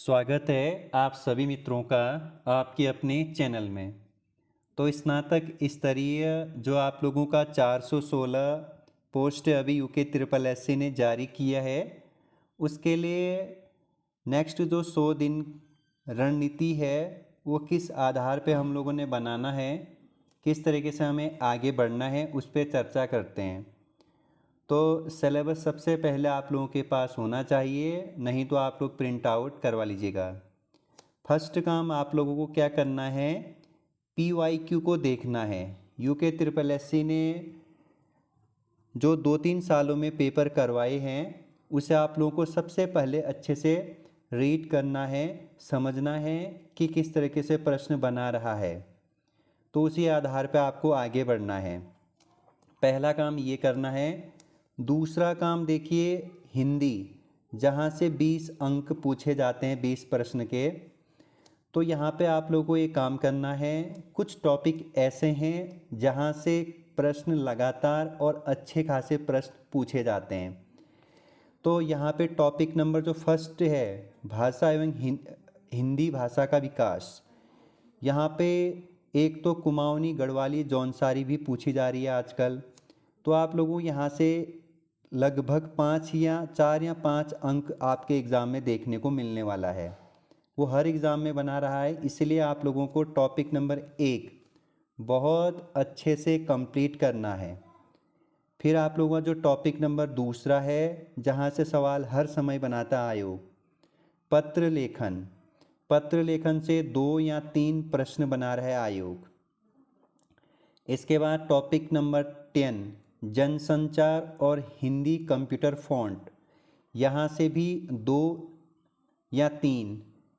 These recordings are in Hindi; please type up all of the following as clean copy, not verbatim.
स्वागत है आप सभी मित्रों का आपके अपने चैनल में। तो स्नातक स्तरीय जो आप लोगों का 416 पोस्ट अभी यूके ट्रिपल एससी ने जारी किया है, उसके लिए नेक्स्ट जो 100 दिन रणनीति है वो किस आधार पे हम लोगों ने बनाना है, किस तरीके से हमें आगे बढ़ना है, उस पर चर्चा करते हैं। तो सिलेबस सबसे पहले आप लोगों के पास होना चाहिए, नहीं तो आप लोग प्रिंट आउट करवा लीजिएगा। फर्स्ट काम आप लोगों को क्या करना है, PYQ को देखना है। यूके ट्रिपल एससी ने जो 2-3 सालों में पेपर करवाए हैं उसे आप लोगों को सबसे पहले अच्छे से रीड करना है, समझना है कि किस तरीके से प्रश्न बना रहा है, तो उसी आधार पर आपको आगे बढ़ना है। पहला काम ये करना है। दूसरा काम देखिए, हिंदी, जहाँ से 20 अंक पूछे जाते हैं 20 प्रश्न के, तो यहाँ पे आप लोगों को ये काम करना है। कुछ टॉपिक ऐसे हैं जहाँ से प्रश्न लगातार और अच्छे खासे प्रश्न पूछे जाते हैं। तो यहाँ पे टॉपिक नंबर जो फर्स्ट है, भाषा एवं हिंदी भाषा का विकास, यहाँ पे एक तो कुमाऊनी, गढ़वाली, जौनसारी भी पूछी जा रही है आजकल। तो आप लोगों यहाँ से लगभग 4 या 5 अंक आपके एग्ज़ाम में देखने को मिलने वाला है। वो हर एग्ज़ाम में बना रहा है, इसलिए आप लोगों को टॉपिक नंबर 1 बहुत अच्छे से कंप्लीट करना है। फिर आप लोगों का जो टॉपिक नंबर दूसरा है, जहाँ से सवाल हर समय बनाता आयोग, पत्र लेखन। पत्र लेखन से 2 या 3 प्रश्न बना रहा है आयोग। इसके बाद टॉपिक नंबर 10, जनसंचार और हिंदी कंप्यूटर फॉन्ट, यहाँ से भी 2 या 3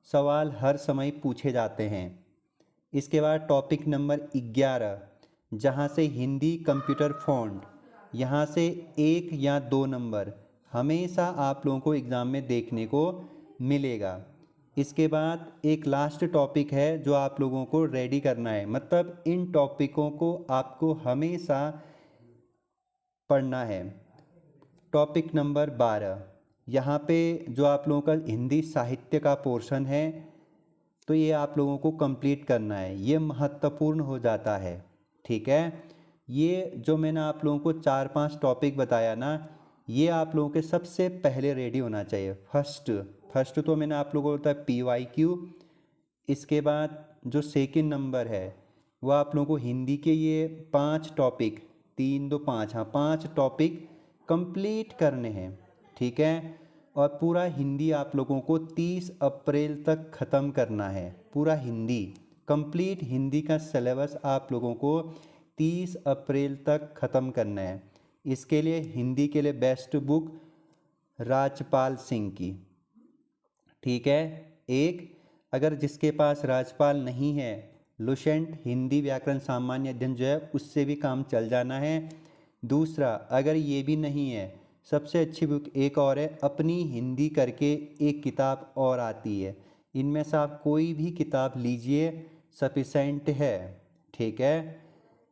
सवाल हर समय पूछे जाते हैं। इसके बाद टॉपिक नंबर 11, जहाँ से हिंदी कंप्यूटर फॉन्ट, यहाँ से 1 या 2 नंबर हमेशा आप लोगों को एग्ज़ाम में देखने को मिलेगा। इसके बाद एक लास्ट टॉपिक है जो आप लोगों को रेडी करना है, मतलब इन टॉपिकों को आपको हमेशा पढ़ना है। टॉपिक नंबर 12, यहाँ पे जो आप लोगों का हिंदी साहित्य का पोर्शन है, तो ये आप लोगों को कंप्लीट करना है, ये महत्वपूर्ण हो जाता है। ठीक है, ये जो मैंने आप लोगों को 4-5 टॉपिक बताया ना, ये आप लोगों के सबसे पहले रेडी होना चाहिए। फर्स्ट तो मैंने आप लोगों को बताया PYQ। इसके बाद जो सेकंड नंबर है वो आप लोगों को हिंदी के ये 5 टॉपिक, 3 2 5, हाँ 5 टॉपिक कंप्लीट करने हैं। ठीक है, और पूरा हिंदी आप लोगों को 30 अप्रैल तक ख़त्म करना है। पूरा हिंदी कंप्लीट, हिंदी का सिलेबस आप लोगों को 30 अप्रैल तक ख़त्म करना है। इसके लिए हिंदी के लिए बेस्ट बुक राजपाल सिंह की। ठीक है, एक, अगर जिसके पास राजपाल नहीं है, लुसेंट हिंदी व्याकरण सामान्य अध्ययन जो है उससे भी काम चल जाना है। दूसरा, अगर ये भी नहीं है, सबसे अच्छी बुक एक और है, अपनी हिंदी करके एक किताब और आती है। इनमें से आप कोई भी किताब लीजिए, सफिशेंट है। ठीक है,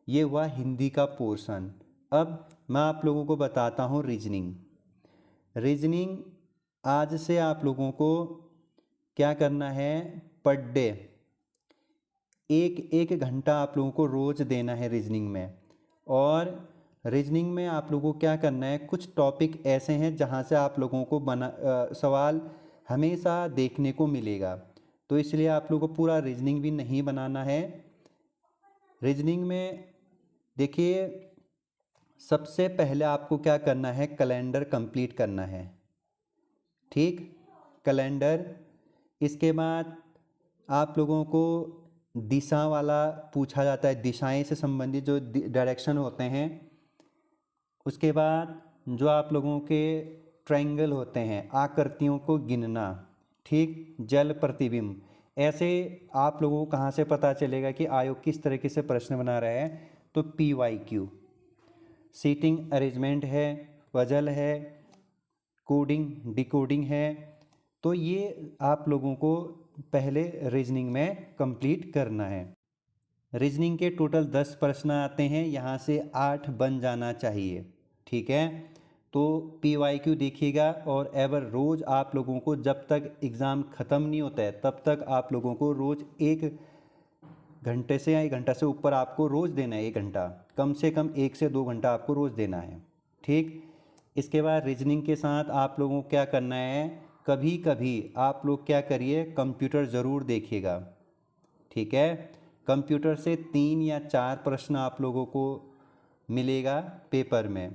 ये हुआ हिंदी का पोर्शन। अब मैं आप लोगों को बताता हूँ रीजनिंग आज से आप लोगों को क्या करना है, पर डे 1 घंटा आप लोगों को रोज़ देना है रीजनिंग में। और रीजनिंग में आप लोगों को क्या करना है, कुछ टॉपिक ऐसे हैं जहाँ से आप लोगों को सवाल हमेशा देखने को मिलेगा, तो इसलिए आप लोगों को पूरा रीजनिंग भी नहीं बनाना है। रीजनिंग में देखिए, सबसे पहले आपको क्या करना है, कैलेंडर कंप्लीट करना है। ठीक, कैलेंडर। इसके बाद आप लोगों को दिशा वाला पूछा जाता है, दिशाएं से संबंधित जो डायरेक्शन होते हैं। उसके बाद जो आप लोगों के ट्रायंगल होते हैं, आकृतियों को गिनना। ठीक, जल प्रतिबिंब, ऐसे आप लोगों को कहाँ से पता चलेगा कि आयोग किस तरीके से प्रश्न बना रहा है, तो PYQ। सीटिंग अरेंजमेंट है, पजल है, कोडिंग डिकोडिंग है। तो ये आप लोगों को पहले रीजनिंग में कंप्लीट करना है। रीजनिंग के टोटल 10 प्रश्न आते हैं, यहाँ से 8 बन जाना चाहिए। ठीक है, तो PYQ देखिएगा और एवर रोज़ आप लोगों को जब तक एग्ज़ाम ख़त्म नहीं होता है तब तक आप लोगों को रोज़ 1 घंटे से या 1 घंटा से ऊपर आपको रोज़ देना है। 1 घंटा कम से कम 1 से 2 घंटा आपको रोज़ देना है, ठीक। इसके बाद रीजनिंग के साथ आप लोगों को क्या करना है, कभी कभी आप लोग क्या करिए, कंप्यूटर ज़रूर देखिएगा, ठीक है। कंप्यूटर से 3 या 4 प्रश्न आप लोगों को मिलेगा पेपर में।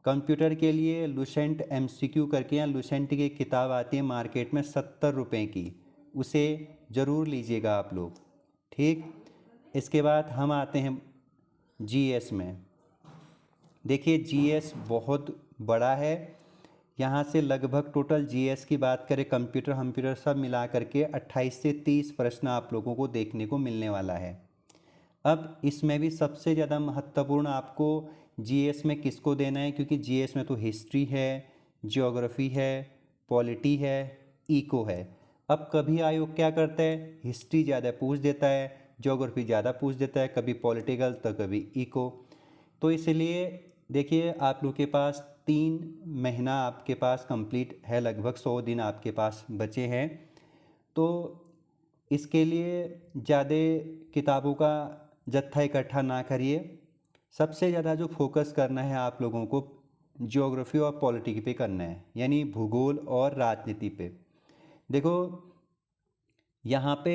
कंप्यूटर के लिए लुसेंट MCQ करके या लुसेंट की किताब आती है मार्केट में 70 रुपये की, उसे ज़रूर लीजिएगा आप लोग, ठीक। इसके बाद हम आते हैं GS में। देखिए GS बहुत बड़ा है, यहाँ से लगभग टोटल GS की बात करें कंप्यूटर सब मिला करके 28 से 30 प्रश्न आप लोगों को देखने को मिलने वाला है। अब इसमें भी सबसे ज़्यादा महत्वपूर्ण आपको GS में किसको देना है, क्योंकि GS में तो हिस्ट्री है, ज्योग्राफी है, पॉलिटी है, इको है। अब कभी आयोग क्या करता है, हिस्ट्री ज़्यादा पूछ देता है, ज्योग्राफी ज़्यादा पूछ देता है, कभी पॉलिटिकल तो कभी इको। तो इसलिए देखिए आप लोग के पास 3 महीना आपके पास कंप्लीट है, लगभग 100 दिन आपके पास बचे हैं। तो इसके लिए ज़्यादा किताबों का जत्था इकट्ठा ना करिए, सबसे ज़्यादा जो फोकस करना है आप लोगों को ज्योग्राफी और पॉलिटिक्स पे करना है, यानी भूगोल और राजनीति पे। देखो यहाँ पे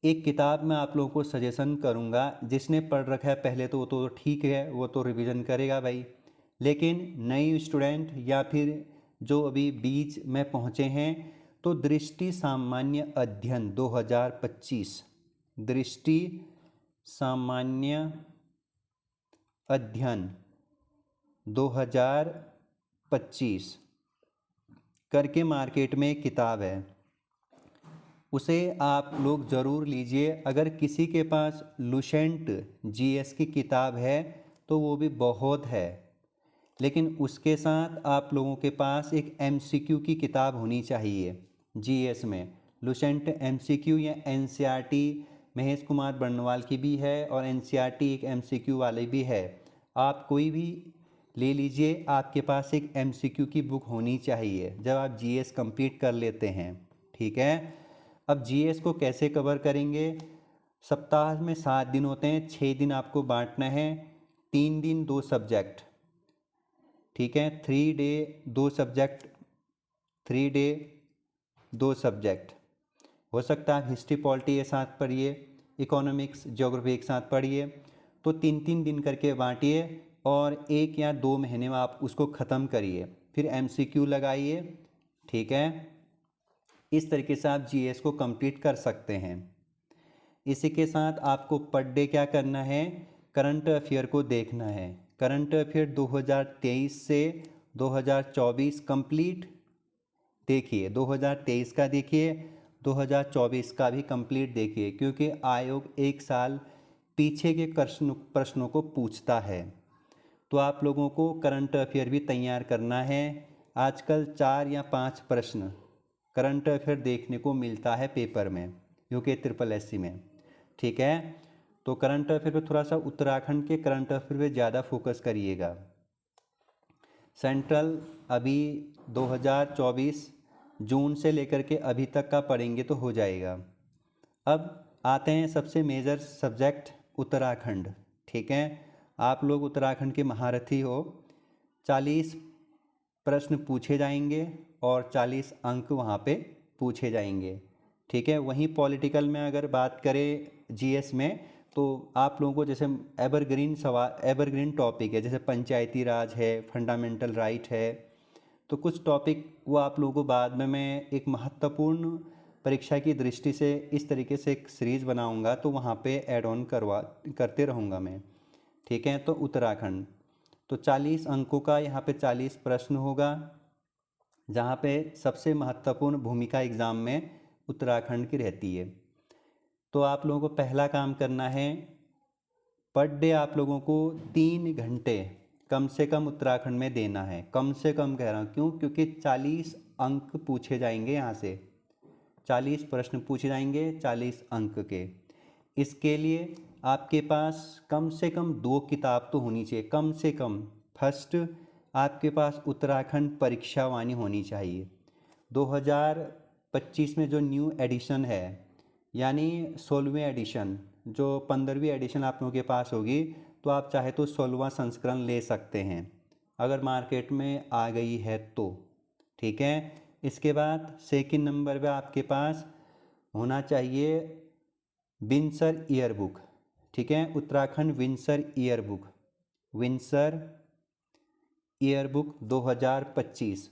एक किताब मैं आप लोगों को सजेशन करूँगा, जिसने पढ़ रखा है पहले तो वो तो ठीक है, वो तो रिवीजन करेगा भाई, लेकिन नई स्टूडेंट या फिर जो अभी बीच में पहुँचे हैं, तो दृष्टि सामान्य अध्ययन 2025, दृष्टि सामान्य अध्ययन 2025 करके मार्केट में एक किताब है, उसे आप लोग ज़रूर लीजिए। अगर किसी के पास लुसेंट GS की किताब है तो वो भी बहुत है, लेकिन उसके साथ आप लोगों के पास एक MCQ की किताब होनी चाहिए GS में। लुसेंट MCQ या NCERT महेश कुमार बर्नवाल की भी है और NCERT एक MCQ वाली भी है, आप कोई भी ले लीजिए, आपके पास एक MCQ की बुक होनी चाहिए जब आप GS कंप्लीट कर लेते हैं, ठीक है। अब GS को कैसे कवर करेंगे, सप्ताह में 7 दिन होते हैं, 6 दिन आपको बांटना है, 3 दिन 2 सब्जेक्ट, ठीक है। 3 डे 2 सब्जेक्ट, 3 डे 2 सब्जेक्ट। हो सकता है हिस्ट्री पॉलिटी एक साथ पढ़िए, इकोनॉमिक्स ज्योग्राफी एक साथ पढ़िए, तो 3-3 दिन करके बांटिए और 1 या 2 महीने में आप उसको ख़त्म करिए, फिर MCQ लगाइए, ठीक है। इस तरीके से आप GS को कंप्लीट कर सकते हैं। इसी के साथ आपको पर डे क्या करना है, करंट अफेयर को देखना है। करंट अफेयर 2023 से 2024 कंप्लीट देखिए, 2023 का देखिए, 2024 का भी कंप्लीट देखिए, क्योंकि आयोग 1 साल पीछे के प्रश्नों को पूछता है। तो आप लोगों को करंट अफेयर भी तैयार करना है। आजकल 4 या 5 प्रश्न करंट अफेयर देखने को मिलता है पेपर में, यूके SSS में, ठीक है। तो करंट अफेयर पे थोड़ा सा उत्तराखंड के करंट अफेयर पे ज़्यादा फोकस करिएगा। सेंट्रल अभी 2024 जून से लेकर के अभी तक का पढ़ेंगे तो हो जाएगा। अब आते हैं सबसे मेजर सब्जेक्ट उत्तराखंड, ठीक है। आप लोग उत्तराखंड के महारथी हो, 40 प्रश्न पूछे जाएंगे और 40 अंक वहाँ पे पूछे जाएंगे, ठीक है। वहीं पॉलिटिकल में अगर बात करें GS में, तो आप लोगों को जैसे एवरग्रीन टॉपिक है, जैसे पंचायती राज है, फंडामेंटल राइट है, तो कुछ टॉपिक वो आप लोगों को बाद में मैं एक महत्वपूर्ण परीक्षा की दृष्टि से इस तरीके से एक सीरीज़ बनाऊंगा, तो वहाँ पे ऐड ऑन करते रहूँगा मैं, ठीक है। तो उत्तराखंड, तो 40 अंकों का यहाँ पे 40 प्रश्न होगा, जहाँ पे सबसे महत्वपूर्ण भूमिका एग्ज़ाम में उत्तराखंड की रहती है। तो आप लोगों को पहला काम करना है, पर डे आप लोगों को 3 घंटे कम से कम उत्तराखंड में देना है। कम से कम कह रहा हूँ, क्यों, क्योंकि 40 अंक पूछे जाएंगे, यहाँ से 40 प्रश्न पूछे जाएंगे 40 अंक के। इसके लिए आपके पास कम से कम 2 किताब तो होनी चाहिए, कम से कम फर्स्ट आपके पास उत्तराखंड परीक्षा वाणी होनी चाहिए। 2025 में जो न्यू एडिशन है, यानी 16वें एडिशन, जो 15वीं एडिशन आप लोगों के पास होगी, तो आप चाहे तो 16वां संस्करण ले सकते हैं अगर मार्केट में आ गई है तो। ठीक है। इसके बाद सेकंड नंबर पे आपके पास होना चाहिए विंसर ईयर बुक। ठीक है, Uttarakhand Windsor year book, Windsor year book 2025।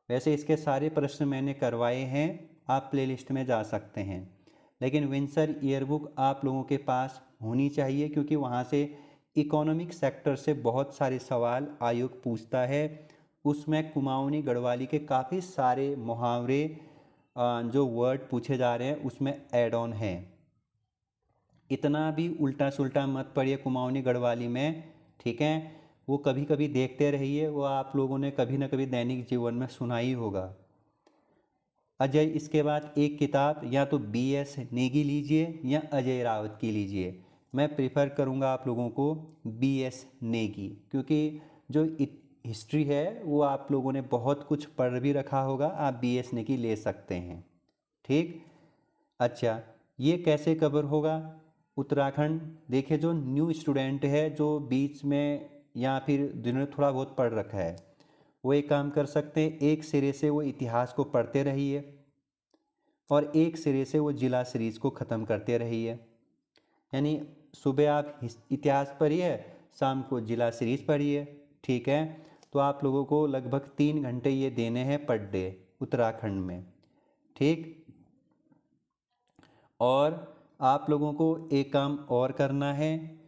वैसे इसके सारे प्रश्न मैंने करवाए हैं, आप प्लेलिस्ट में जा सकते हैं, लेकिन विंसर ईयर बुक आप लोगों के पास होनी चाहिए क्योंकि वहाँ से इकोनॉमिक सेक्टर से बहुत सारे सवाल आयोग पूछता है। उसमें कुमाऊनी गढ़वाली के काफ़ी सारे मुहावरे जो वर्ड पूछे जा रहे हैं उसमें ऐड ऑन है। इतना भी उल्टा सुल्टा मत पढ़िए कुमाऊनी गढ़वाली में। ठीक है, वो कभी कभी देखते रहिए, वो आप लोगों ने कभी ना कभी दैनिक जीवन में सुना ही होगा। अजय, इसके बाद एक किताब या तो BS नेगी लीजिए या अजय रावत की लीजिए। मैं प्रेफर करूंगा आप लोगों को BS नेगी, क्योंकि जो हिस्ट्री है वो आप लोगों ने बहुत कुछ पढ़ भी रखा होगा, आप BS नेगी ले सकते हैं। ठीक। अच्छा, ये कैसे कवर होगा उत्तराखंड? देखिए, जो न्यू स्टूडेंट है, जो बीच में या फिर जिन्होंने थोड़ा बहुत पढ़ रखा है, वो एक काम कर सकते हैं, एक सिरे से वो इतिहास को पढ़ते रहिए और एक सिरे से वो जिला सीरीज़ को ख़त्म करते रहिए। यानी सुबह आप इतिहास पढ़िए, शाम को जिला सीरीज़ पढ़िए। ठीक है, तो आप लोगों को लगभग 3 घंटे ये देने हैं पर डे उत्तराखंड में। ठीक। और आप लोगों को एक काम और करना है,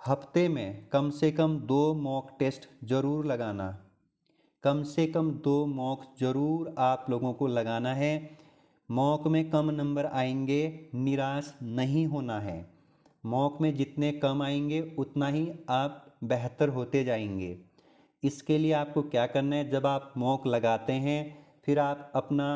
हफ्ते में कम से कम 2 मॉक टेस्ट ज़रूर लगाना। कम से कम 2 मॉक ज़रूर आप लोगों को लगाना है। मॉक में कम नंबर आएंगे, निराश नहीं होना है। मॉक में जितने कम आएंगे उतना ही आप बेहतर होते जाएंगे। इसके लिए आपको क्या करना है, जब आप मॉक लगाते हैं फिर आप अपना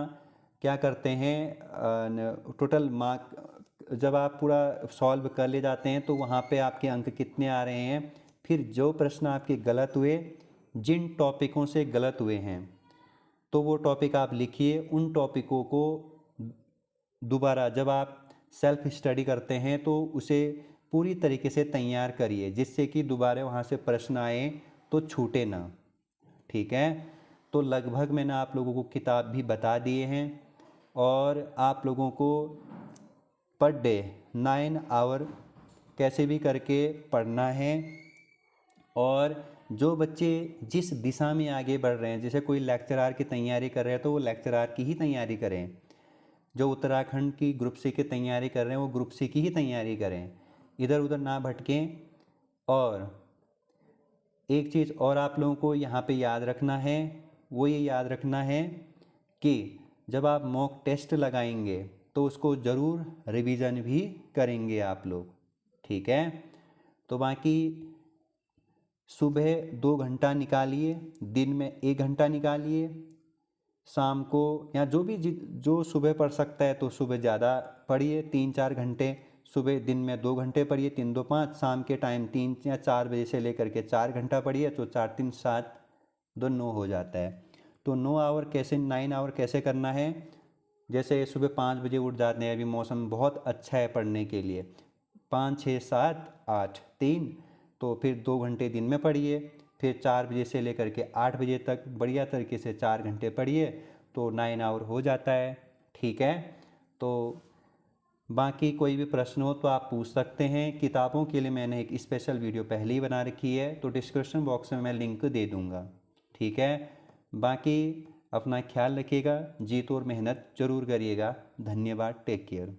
क्या करते हैं, टोटल मार्क जब आप पूरा सॉल्व कर ले जाते हैं तो वहाँ पे आपके अंक कितने आ रहे हैं, फिर जो प्रश्न आपके गलत हुए, जिन टॉपिकों से गलत हुए हैं, तो वो टॉपिक आप लिखिए। उन टॉपिकों को दोबारा जब आप सेल्फ स्टडी करते हैं तो उसे पूरी तरीके से तैयार करिए, जिससे कि दोबारा वहाँ से प्रश्न आए तो छूटे ना। ठीक है, तो लगभग मैंने आप लोगों को किताब भी बता दिए हैं और आप लोगों को पर डे 9 आवर कैसे भी करके पढ़ना है। और जो बच्चे जिस दिशा में आगे बढ़ रहे हैं, जैसे कोई लेक्चरार की तैयारी कर रहे हैं तो वो लेक्चरार की ही तैयारी करें, जो उत्तराखंड की ग्रुप सी की तैयारी कर रहे हैं वो ग्रुप सी की ही तैयारी करें, इधर उधर ना भटकें। और एक चीज़ और आप लोगों को यहाँ पे याद रखना है, वो ये याद रखना है कि जब आप मॉक टेस्ट लगाएंगे तो उसको ज़रूर रिवीजन भी करेंगे आप लोग। ठीक है, तो बाकी सुबह 2 घंटा निकालिए, दिन में 1 घंटा निकालिए, शाम को या जो सुबह पढ़ सकता है तो सुबह ज़्यादा पढ़िए, 3-4 घंटे। सुबह दिन में 2 घंटे पढ़िए, 3 2 5, शाम के टाइम 3 या 4 बजे से लेकर के 4 घंटा पढ़िए, तो 4 3 7 2 9 हो जाता है। तो 9 आवर कैसे करना है, जैसे सुबह 5 बजे उठ जाते हैं, अभी मौसम बहुत अच्छा है पढ़ने के लिए, 5 6 7 8 3, तो फिर 2 घंटे दिन में पढ़िए, फिर 4 बजे से लेकर के 8 बजे तक बढ़िया तरीके से 4 घंटे पढ़िए, तो 9 आवर हो जाता है। ठीक है, तो बाकी कोई भी प्रश्न हो तो आप पूछ सकते हैं। किताबों के लिए मैंने एक स्पेशल वीडियो पहले ही बना रखी है, तो डिस्क्रिप्शन बॉक्स में मैं लिंक दे दूँगा। ठीक है, बाकी अपना ख्याल रखिएगा, जीत और मेहनत ज़रूर करिएगा। धन्यवाद, टेक केयर।